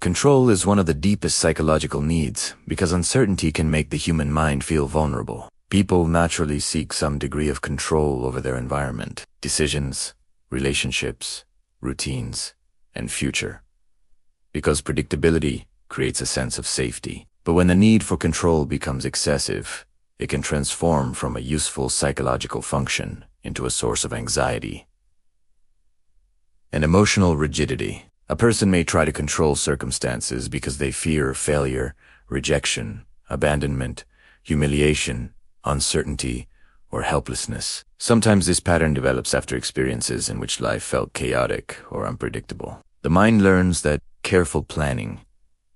Control is one of the deepest psychological needs because uncertainty can make the human mind feel vulnerable. People naturally seek some degree of control over their environment, decisions, relationships, routines, and future, because predictability creates a sense of safety. But when the need for control becomes excessive, it can transform from a useful psychological function into a source of anxiety and emotional rigidity. A person may try to control circumstances because they fear failure, rejection, abandonment, humiliation, uncertainty, or helplessness. Sometimes this pattern develops after experiences in which life felt chaotic or unpredictable. The mind learns that careful planning,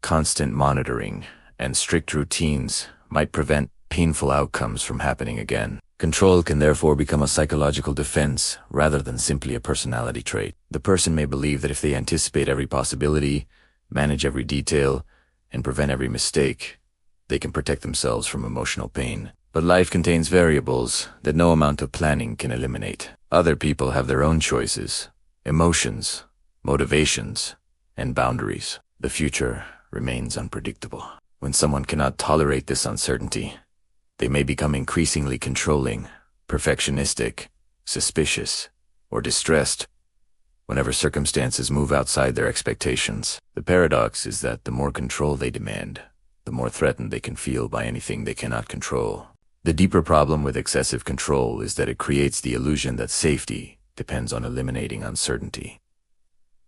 constant monitoring, and strict routines might prevent painful outcomes from happening again. Control can therefore become a psychological defense rather than simply a personality trait. The person may believe that if they anticipate every possibility, manage every detail, and prevent every mistake, they can protect themselves from emotional pain. But life contains variables that no amount of planning can eliminate. Other people have their own choices, emotions, motivations, and boundaries. The future remains unpredictable. When someone cannot tolerate this uncertainty, they may become increasingly controlling, perfectionistic, suspicious, or distressed whenever circumstances move outside their expectations. The paradox is that the more control they demand, the more threatened they can feel by anything they cannot control. The deeper problem with excessive control is that it creates the illusion that safety depends on eliminating uncertainty.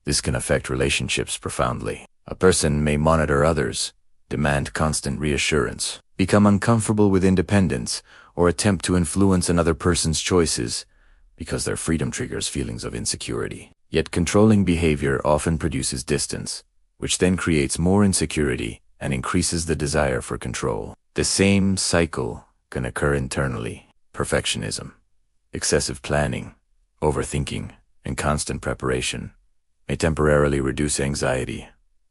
This can affect relationships profoundly. A person may monitor others, demand constant reassurance, become uncomfortable with independence, or attempt to influence another person's choices because their freedom triggers feelings of insecurity. Yet controlling behavior often produces distance, which then creates more insecurity and increases the desire for control. The same cycle can occur internally. Perfectionism, excessive planning, overthinking, and constant preparation may temporarily reduce anxiety,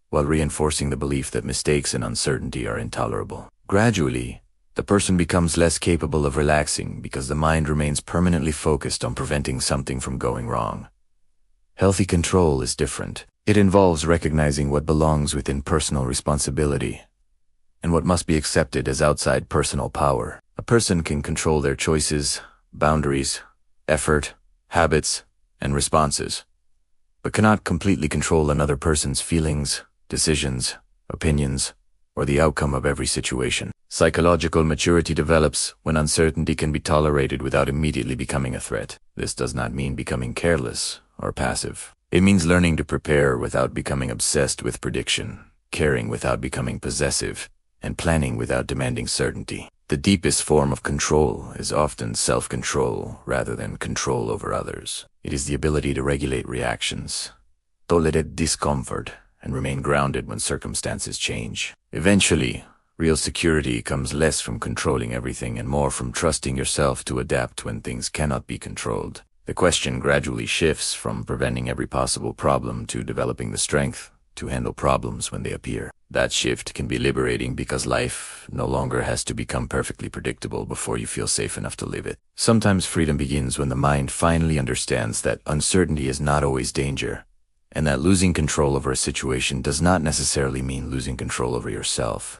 while reinforcing the belief that mistakes and uncertainty are intolerable. Gradually, the person becomes less capable of relaxing because the mind remains permanently focused on preventing something from going wrong. Healthy control is different. It involves recognizing what belongs within personal responsibility and what must be accepted as outside personal power. A person can control their choices, boundaries, effort, habits, and responses, but cannot completely control another person's feelings, decisions, opinions, or the outcome of every situation. Psychological maturity develops when uncertainty can be tolerated without immediately becoming a threat. This does not mean becoming careless or passive. It means learning to prepare without becoming obsessed with prediction, caring without becoming possessive, and planning without demanding certainty. The deepest form of control is often self-control rather than control over others. It is the ability to regulate reactions, tolerate discomfort, and remain grounded when circumstances change. Eventually, real security comes less from controlling everything and more from trusting yourself to adapt when things cannot be controlled. The question gradually shifts from preventing every possible problem to developing the strength to handle problems when they appear. That shift can be liberating because life no longer has to become perfectly predictable before you feel safe enough to live it. Sometimes freedom begins when the mind finally understands that uncertainty is not always danger, and that losing control over a situation does not necessarily mean losing control over yourself.